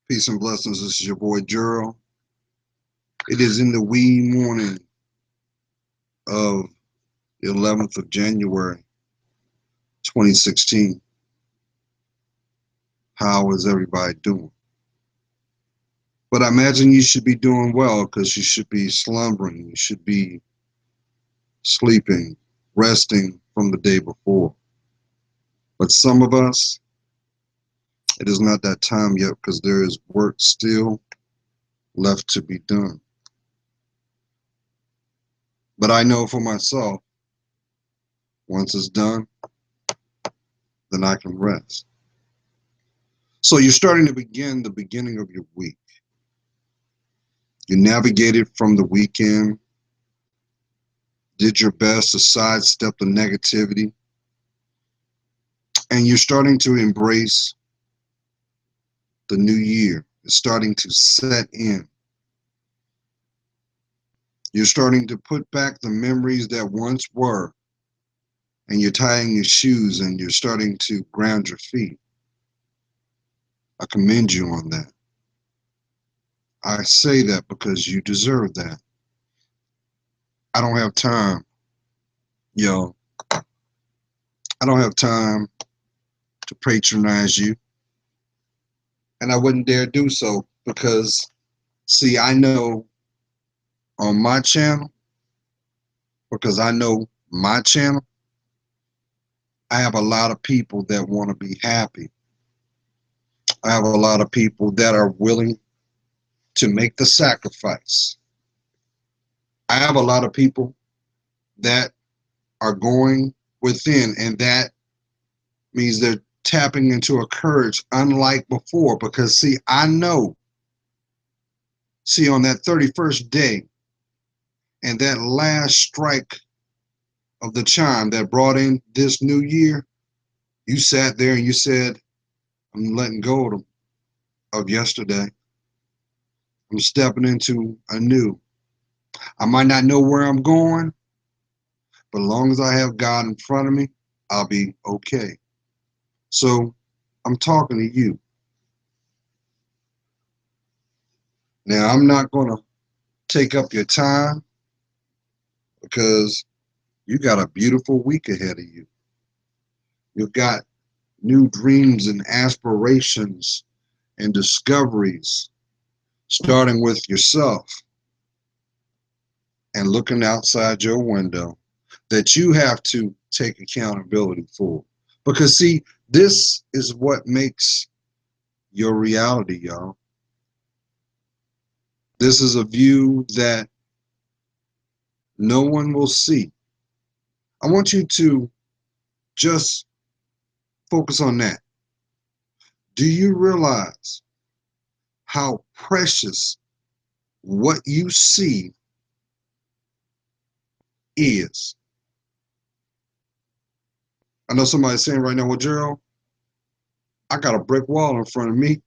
Peace and blessings. This is your boy Gerald. It is in the wee morning of the 11th of January, 2016. How is everybody doing? But I imagine you should be doing well because you should be slumbering. You should be sleeping, resting from the day before. But some of us, it is not that time yet because there is work still left to be done. But I know for myself, once it's done, then I can rest. So you're starting to begin the beginning of your week. You navigated from the weekend, did your best to sidestep the negativity, and you're starting to embrace the new year. It's starting to set in. You're starting to put back the memories that once were, and you're tying your shoes and you're starting to ground your feet. I commend you on that. I say that because you deserve that. I don't have time, yo. I don't have time to patronize you, and I wouldn't dare do so because, see, I know on my channel, because I know my channel, I have a lot of people that want to be happy. I have a lot of people that are willing to make the sacrifice. I have a lot of people that are going within, and that means they're tapping into a courage unlike before. Because, see, I know, see, on that 31st day and that last strike of the chime that brought in this new year, you sat there and you said, I'm letting go of yesterday. I'm stepping into a new. I might not know where I'm going, but as long as I have God in front of me, I'll be okay. So I'm talking to you. Now, I'm not going to take up your time because you got a beautiful week ahead of you. You've got new dreams and aspirations and discoveries, starting with yourself and looking outside your window that you have to take accountability for. Because, see, this is what makes your reality, y'all. This is a view that no one will see. I want you to just focus on that. Do you realize how precious what you see is? I know somebody's saying right now, well, Gerald, I got a brick wall in front of me.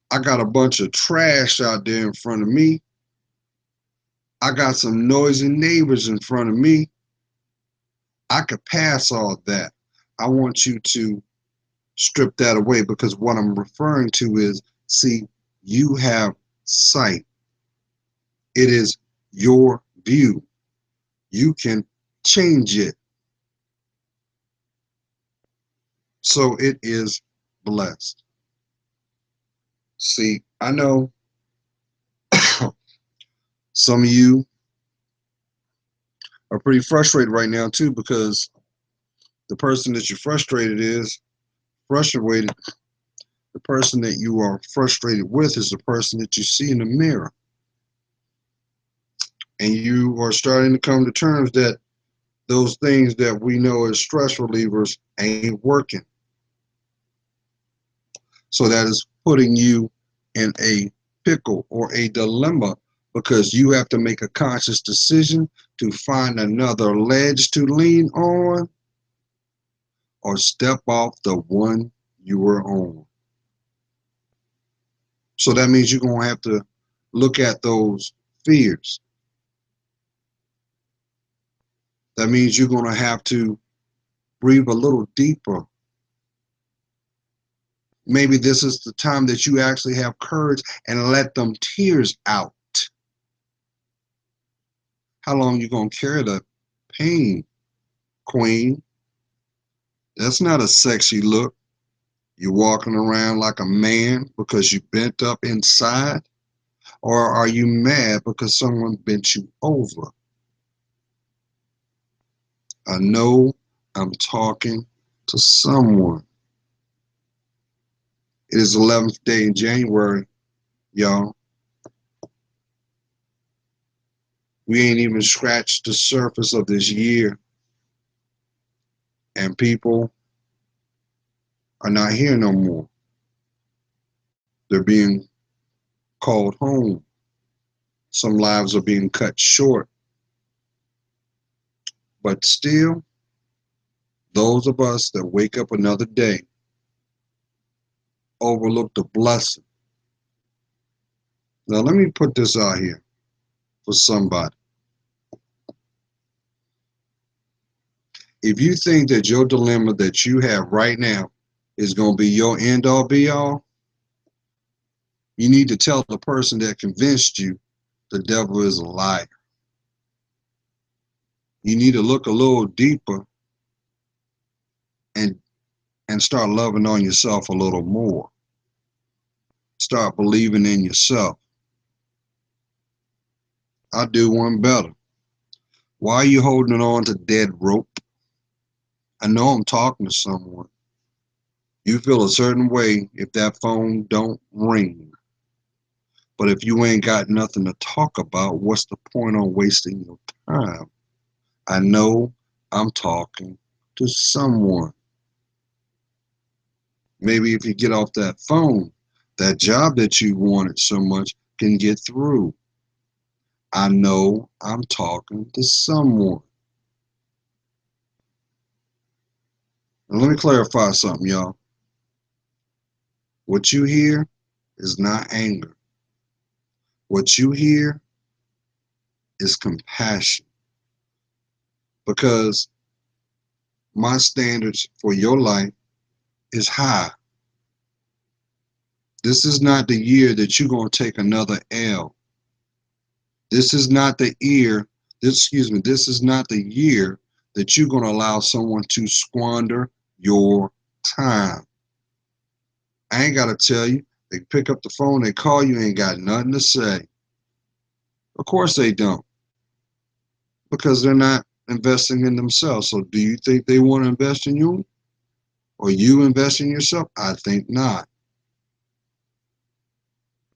I got a bunch of trash out there in front of me. I got some noisy neighbors in front of me. I could pass all that. I want you to strip that away because what I'm referring to is, see, you have sight. It is your view. You can change it. So it is blessed. See, I know some of you are pretty frustrated right now too because the person that you're frustrated is frustrated. The person that you are frustrated with is the person that you see in the mirror. And you are starting to come to terms that those things that we know as stress relievers ain't working. So that is putting you in a pickle or a dilemma because you have to make a conscious decision to find another ledge to lean on or step off the one you were on. So that means you're going to have to look at those fears. That means you're going to have to breathe a little deeper Maybe this is the time that you actually have courage and let them tears out. How long you gonna carry the pain, queen? That's not a sexy look. You walking around like a man because you bent up inside? Or are you mad because someone bent you over? I know I'm talking to someone. It is 11th day in January, y'all. We ain't even scratched the surface of this year, and people are not here no more. They're being called home. Some lives are being cut short. But still, those of us that wake up another day overlook the blessing. Now, let me put this out here for somebody. If you think that your dilemma that you have right now is going to be your end all be all, you need to tell the person that convinced you the devil is a liar. You need to look a little deeper and start loving on yourself a little more. Start believing in yourself. I'll do one better. Why are you holding on to dead rope? I know I'm talking to someone. You feel a certain way if that phone don't ring. But if you ain't got nothing to talk about, what's the point on wasting your time? I know I'm talking to someone. Maybe if you get off that phone, that job that you wanted so much can get through. I know I'm talking to someone. Now let me clarify something, y'all. What you hear is not anger. What you hear is compassion. Because my standards for your life is high. This is not the year that you're going to take another L. This is not the year, this is not the year that you're going to allow someone to squander your time. I ain't got to tell you. They pick up the phone, they call you, ain't got nothing to say. Of course they don't, because they're not investing in themselves. So do you think they want to invest in you? Or you invest in yourself? I think not.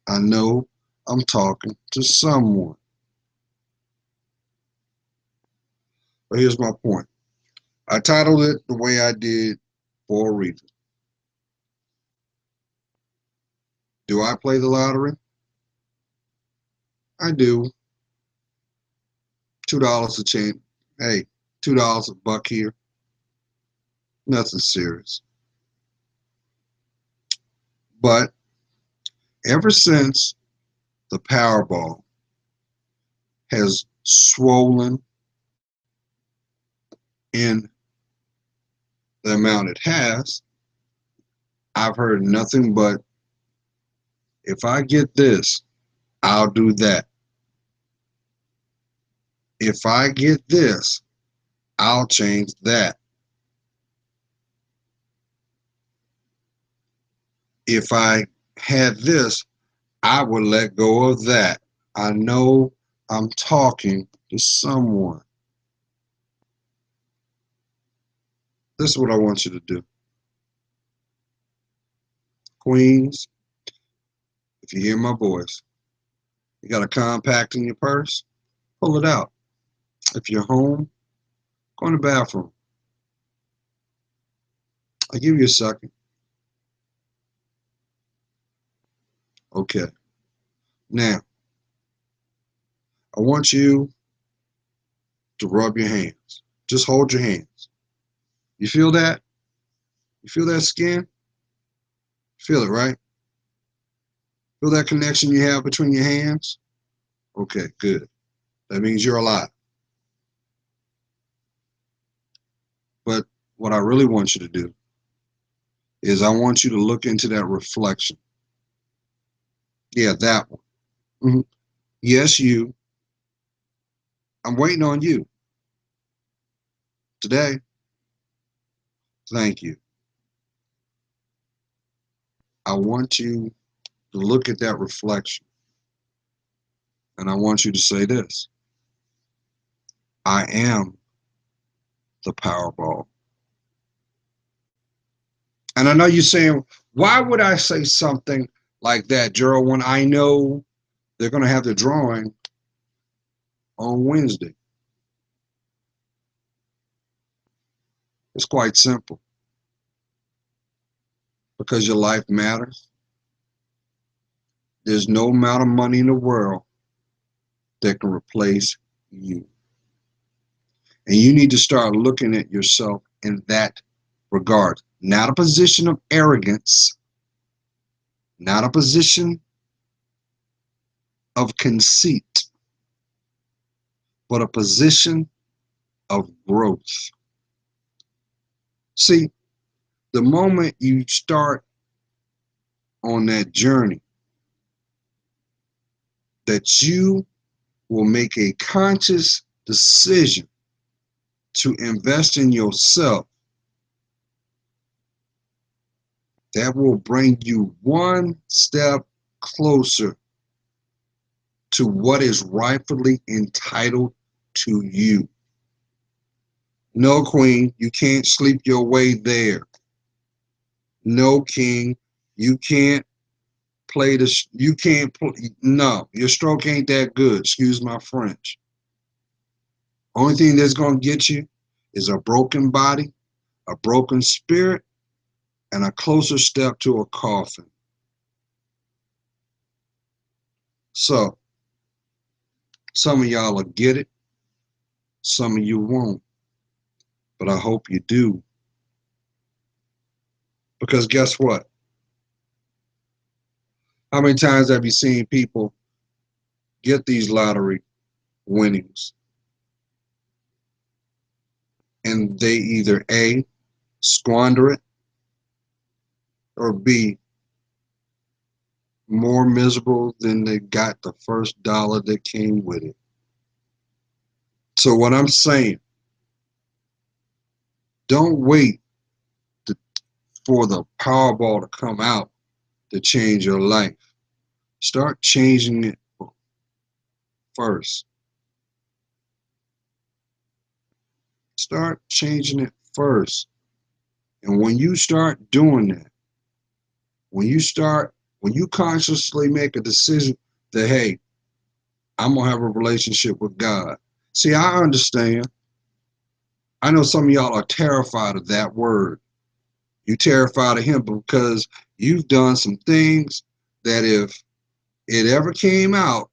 I know I'm talking to someone. But here's my point. I titled it the way I did for a reason. Do I play the lottery? I do. $2 a chance. Hey, $2 a buck here. Nothing serious. But ever since the Powerball has swollen in the amount it has, I've heard nothing but, if I get this, I'll do that. If I get this, I'll change that. If I had this, I would let go of that. I know I'm talking to someone. This is what I want you to do. Queens, if you hear my voice, you got a compact in your purse, pull it out. If you're home, go in the bathroom. I'll give you a second. Okay. Now, I want you to rub your hands. Just hold your hands. You feel that? You feel that skin? Feel it, right? Feel that connection you have between your hands? Okay, good. That means you're alive. But what I really want you to do is I want you to look into that reflection. Yeah, that one. Mhm. Yes, you. I'm waiting on you today. Thank you. I want you to look at that reflection and I want you to say this: I am the Powerball. And I know you're saying, why would I say something like that, Gerald, when I know they're going to have the drawing on Wednesday? It's quite simple. Because your life matters. There's no amount of money in the world that can replace you. And you need to start looking at yourself in that regard. Not a position of arrogance, not a position of conceit, but a position of growth. See, the moment you start on that journey, that you will make a conscious decision to invest in yourself, that will bring you one step closer to what is rightfully entitled to you. No, queen, you can't sleep your way there. No, king, you can't play this. You can't play. No, your stroke ain't that good. Excuse my French. Only thing that's going to get you is a broken body, a broken spirit, and a closer step to a coffin. So, some of y'all will get it, some of you won't, but I hope you do. Because guess what? How many times have you seen people get these lottery winnings and they either A, squander it, or B, more miserable than they got the first dollar that came with it? So, what I'm saying, don't wait to, for the Powerball to come out to change your life. Start changing it first. Start changing it first. And when you start doing that, when you consciously make a decision that, hey, I'm going to have a relationship with God. See, I understand. I know some of y'all are terrified of that word. You're terrified of him because you've done some things that if it ever came out,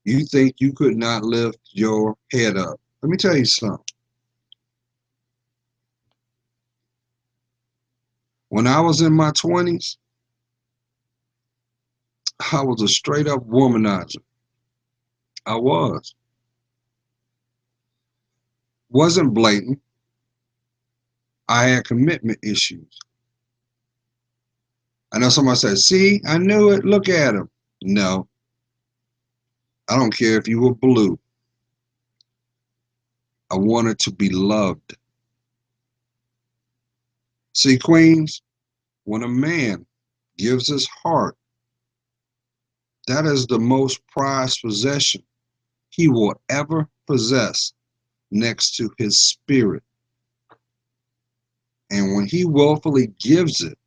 you think you could not lift your head up. Let me tell you something. When I was in my 20s, I was a straight up womanizer. I was. Wasn't blatant. I had commitment issues. I know somebody said, see, I knew it. Look at him. No, I don't care if you were blue. I wanted to be loved. See, queens, when a man gives his heart, that is the most prized possession he will ever possess next to his spirit. And when he willfully gives it,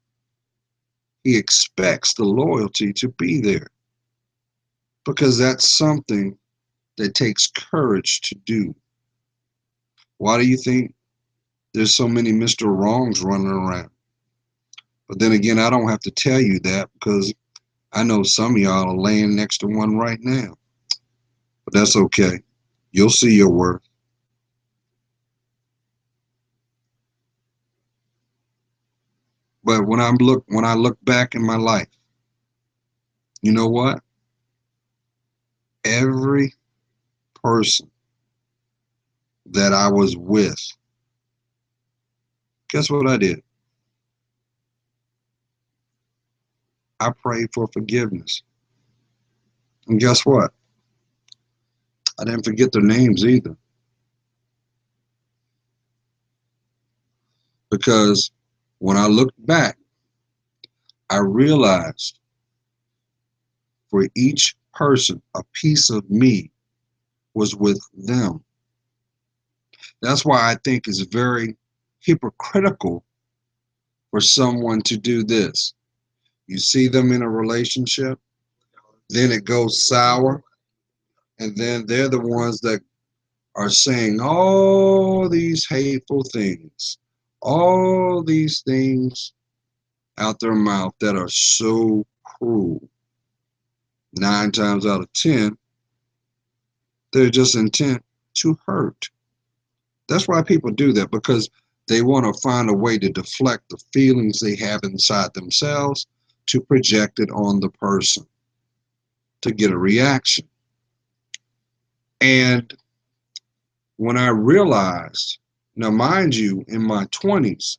he expects the loyalty to be there because that's something that takes courage to do. Why do you think there's so many Mr. Wrongs running around? But then again, I don't have to tell you that because I know some of y'all are laying next to one right now. But that's okay. You'll see your worth. But when I look back in my life, you know what? Every person that I was with, guess what I did? I prayed for forgiveness. And guess what? I didn't forget their names either. Because when I looked back, I realized for each person, a piece of me was with them. That's why I think it's very hypocritical for someone to do this. You see them in a relationship, then it goes sour, and then they're the ones that are saying all these hateful things, all these things out their mouth that are so cruel. 9 times out of 10, they're just intent to hurt. That's why people do that, because they want to find a way to deflect the feelings they have inside themselves to project it on the person to get a reaction. And when I realized, now mind you, in my 20s,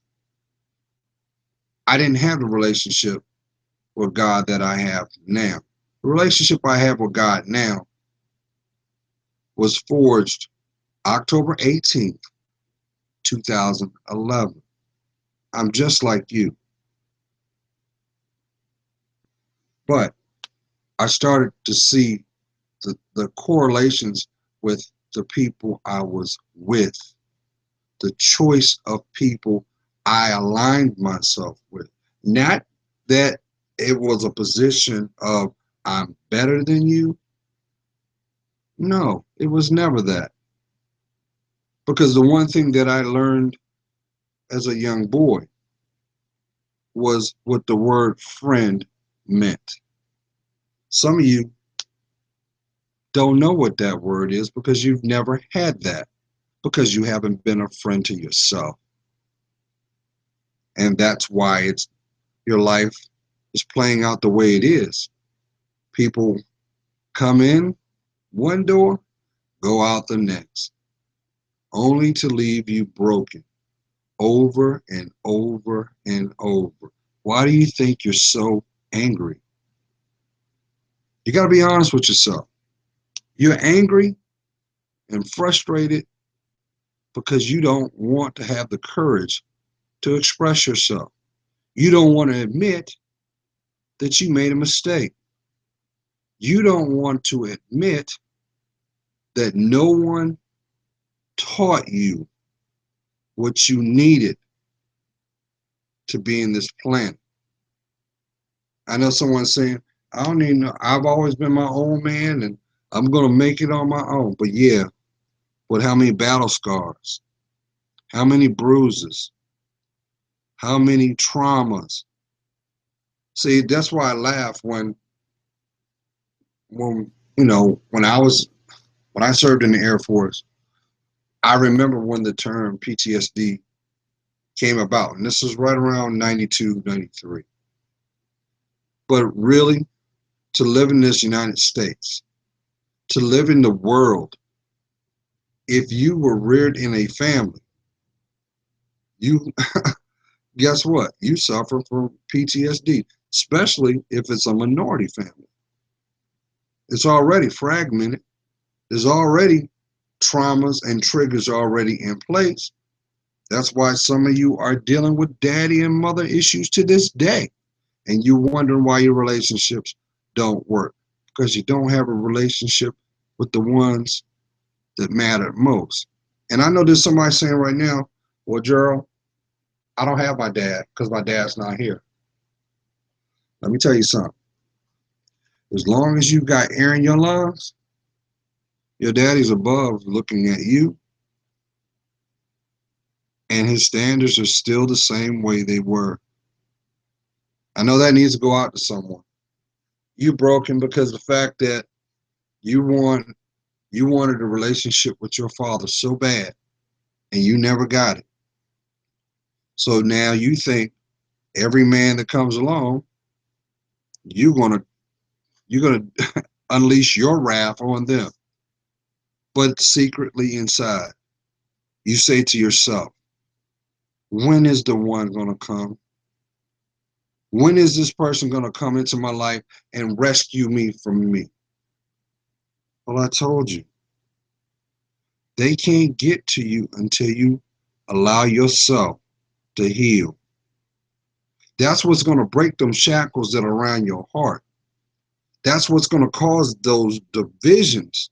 I didn't have the relationship with God that I have now. The relationship I have with God now was forged October 18th, 2011. I'm just like you. But I started to see the correlations with the people I was with, the choice of people I aligned myself with. Not that it was a position of I'm better than you. No, it was never that. Because the one thing that I learned as a young boy was what the word friend meant. Some of you don't know what that word is because you've never had that, because you haven't been a friend to yourself. And that's why your life is playing out the way it is. People come in one door, go out the next, only to leave you broken over and over and over. Why do you think you're so angry? You got to be honest with yourself. You're angry and frustrated because you don't want to have the courage to express yourself. You don't want to admit that you made a mistake. You don't want to admit that no one taught you what you needed to be in this planet. I know someone's saying, I don't even know, I've always been my own man and I'm going to make it on my own. But yeah, but how many battle scars? How many bruises? How many traumas? See, that's why I laugh when when I served in the Air Force. I remember when the term PTSD came about, and this was right around 92, 93. But really, to live in this United States, to live in the world, if you were reared in a family, you guess what? You suffer from PTSD, especially if it's a minority family. It's already fragmented. There's already traumas and triggers already in place. That's why some of you are dealing with daddy and mother issues to this day. And you're wondering why your relationships don't work. Because you don't have a relationship with the ones that matter most. And I know there's somebody saying right now, well, Gerald, I don't have my dad because my dad's not here. Let me tell you something. As long as you got air in your lungs, your daddy's above looking at you, and his standards are still the same way they were. I know that needs to go out to someone. You broken because the fact that you want you wanted a relationship with your father so bad and you never got it. So now you think every man that comes along, you're gonna you're gonna unleash your wrath on them. But secretly inside, you say to yourself, when is the one gonna come? When is this person going to come into my life and rescue me from me? Well, I told you, they can't get to you until you allow yourself to heal. That's what's going to break them shackles that are around your heart. That's what's going to cause those divisions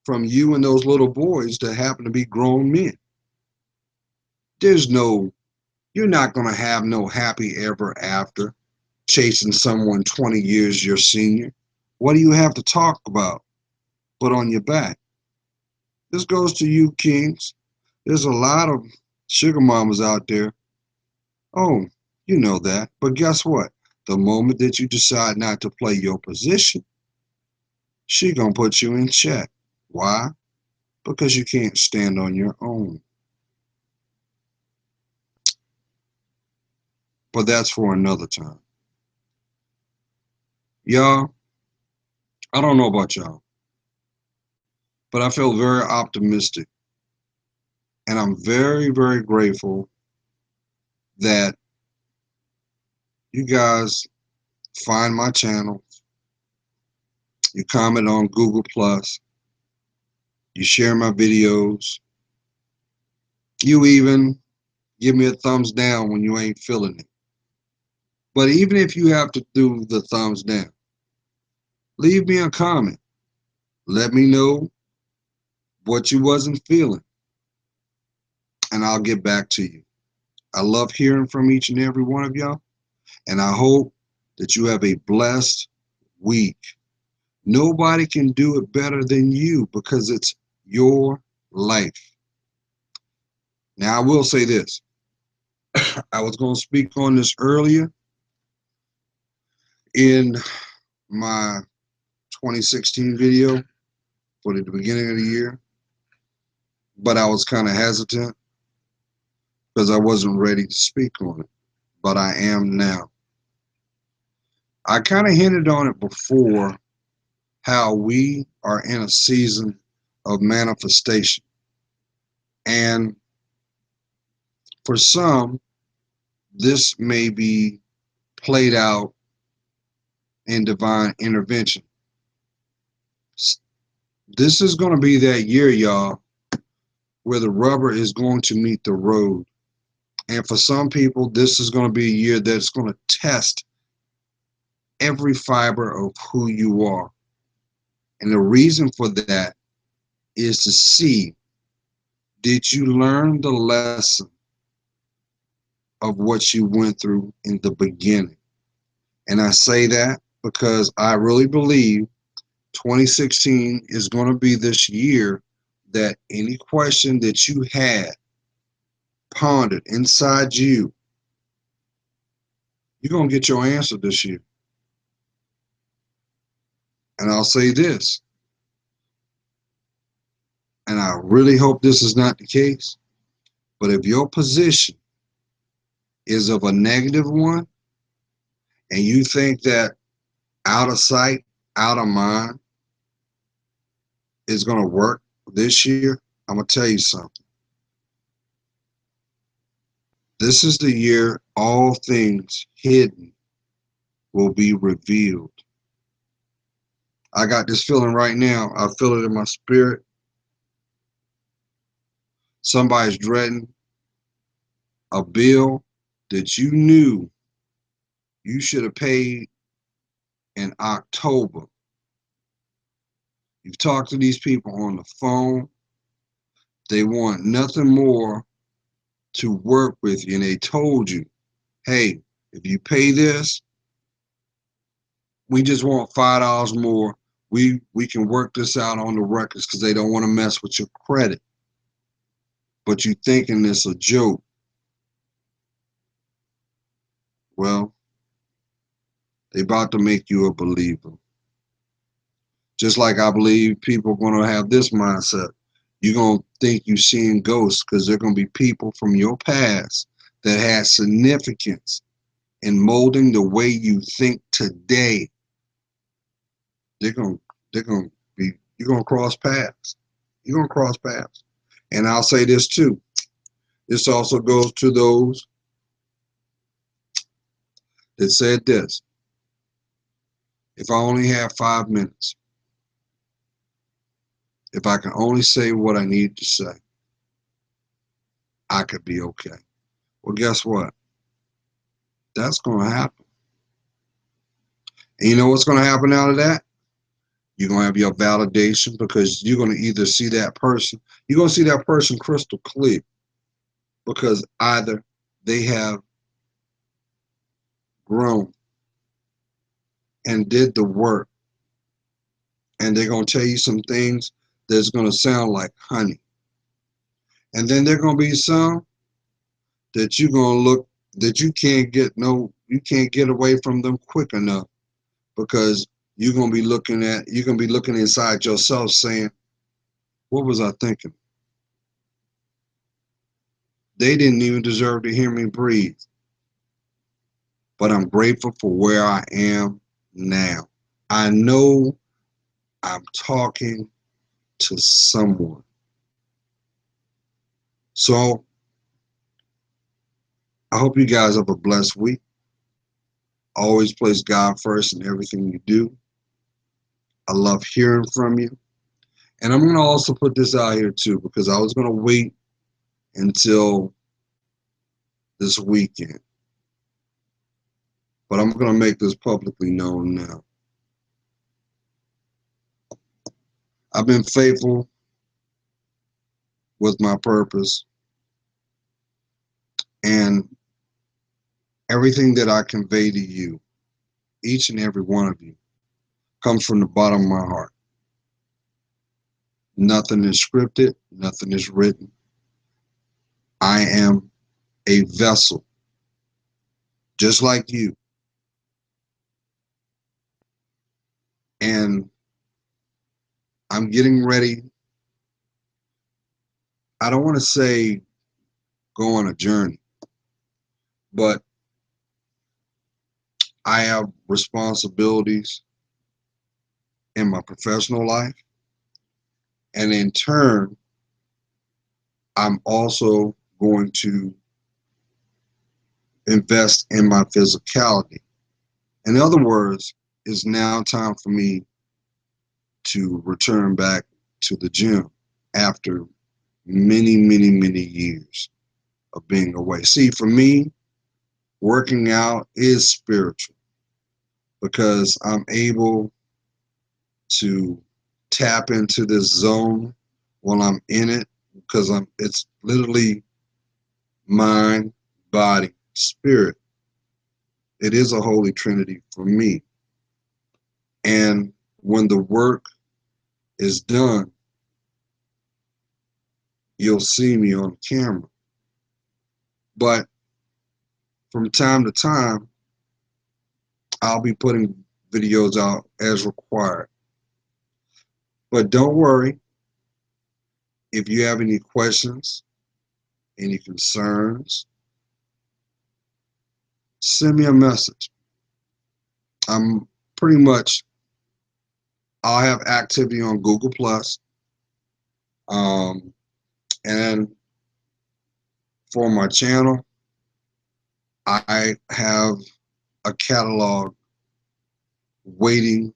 from you and those little boys that happen to be grown men. There's no, you're not going to have no happy ever after chasing someone 20 years your senior. What do you have to talk about but on your back? This goes to you, kings. There's a lot of sugar mamas out there. Oh, you know that. But guess what? The moment that you decide not to play your position, she gonna put you in check. Why? Because you can't stand on your own. But that's for another time. Y'all, I don't know about y'all, but I feel very optimistic. And I'm very, very grateful that you guys find my channel, you comment on Google Plus, you share my videos, you even give me a thumbs down when you ain't feeling it. But even if you have to do the thumbs down, leave me a comment. Let me know what you wasn't feeling, and I'll get back to you. I love hearing from each and every one of y'all, and I hope that you have a blessed week. Nobody can do it better than you because it's your life. Now, I will say this. I was going to speak on this earlier in my 2016 video for the beginning of the year, but I was kind of hesitant because I wasn't ready to speak on it, but I am now. I kind of hinted on it before how we are in a season of manifestation. And for some, this may be played out in divine intervention. This is going to be that year, y'all, where the rubber is going to meet the road. And for some people, this is going to be a year that's going to test every fiber of who you are. And the reason for that is to see, did you learn the lesson of what you went through in the beginning? And I say that because I really believe 2016 is going to be this year that any question that you had pondered inside you, you're going to get your answer this year. And I'll say this, and I really hope this is not the case, but if your position is of a negative one and you think that out of sight, out of mind is going to work this year, I'm going to tell you something. This is the year all things hidden will be revealed. I got this feeling right now. I feel it in my spirit. Somebody's dreading a bill that you knew you should have paid in October. You've talked to these people on the phone. They want nothing more to work with you. And they told you, hey, if you pay this, we just want $5 more. We can work this out on the records because they don't want to mess with your credit. But you thinking it's a joke. Well, they about to make you a believer. Just like I believe people are going to have this mindset. You're going to think you're seeing ghosts because they're going to be people from your past that had significance in molding the way you think today. They're going to be, you're going to cross paths. You're going to cross paths. And I'll say this too. This also goes to those that said this: if I only have 5 minutes, if I can only say what I need to say, I could be okay. Well, guess what? That's going to happen. And you know what's going to happen out of that? You're going to have your validation, because you're going to either see that person, you're going to see that person crystal clear, because either they have grown and did the work, and they're going to tell you some things that's going to sound like honey. And then there are going to be some that you're going to look, that you can't get away from them quick enough, because you're going to be looking inside yourself saying, what was I thinking? They didn't even deserve to hear me breathe. But I'm grateful for where I am now. I know I'm talking to someone. So I hope you guys have a blessed week. Always place God first in everything you do. I love hearing from you. And I'm going to also put this out here too, because I was going to wait until this weekend. But I'm going to make this publicly known now. I've been faithful with my purpose, and everything that I convey to you, each and every one of you, comes from the bottom of my heart. Nothing is scripted, nothing is written. I am a vessel, just like you. And I'm getting ready. I don't want to say go on a journey, but I have responsibilities in my professional life. And in turn, I'm also going to invest in my physicality. In other words, it's now time for me to return back to the gym after many, many, many years of being away. See, for me, working out is spiritual, because I'm able to tap into this zone while I'm in it, because it's literally mind, body, spirit. It is a holy trinity for me. And when the work is done, you'll see me on camera. But from time to time, I'll be putting videos out as required. But don't worry, if you have any questions, any concerns, send me a message. I'm pretty much, I'll have activity on Google Plus. And for my channel, I have a catalog waiting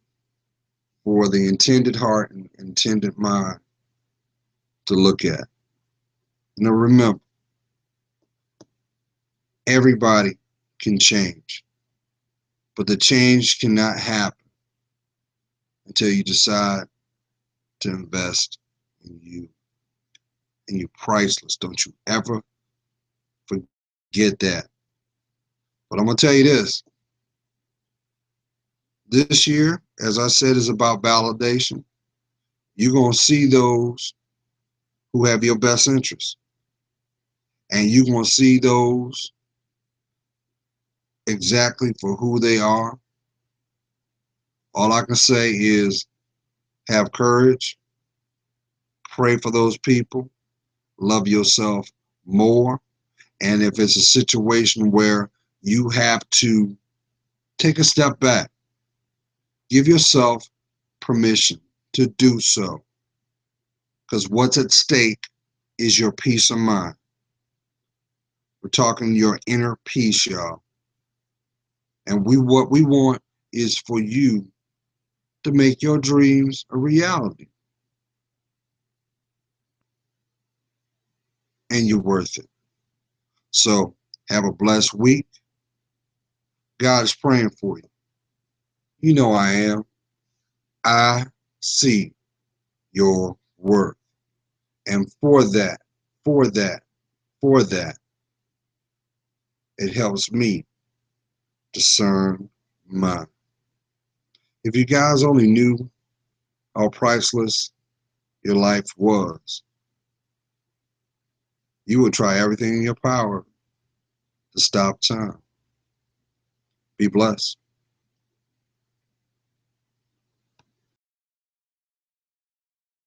for the intended heart and intended mind to look at. Now remember, everybody can change, but the change cannot happen until you decide to invest in you. And you're priceless. Don't you ever forget that. But I'm going to tell you this. This year, as I said, is about validation. You're going to see those who have your best interests. And you're going to see those exactly for who they are. All I can say is have courage, pray for those people, love yourself more. And if it's a situation where you have to take a step back, give yourself permission to do so. Because what's at stake is your peace of mind. We're talking your inner peace, y'all. And what we want is for you to make your dreams a reality. And you're worth it. So have a blessed week. God is praying for you. You know I am. I see your worth. And for that, for that, it helps me discern mine. If you guys only knew how priceless your life was, you would try everything in your power to stop time. Be blessed.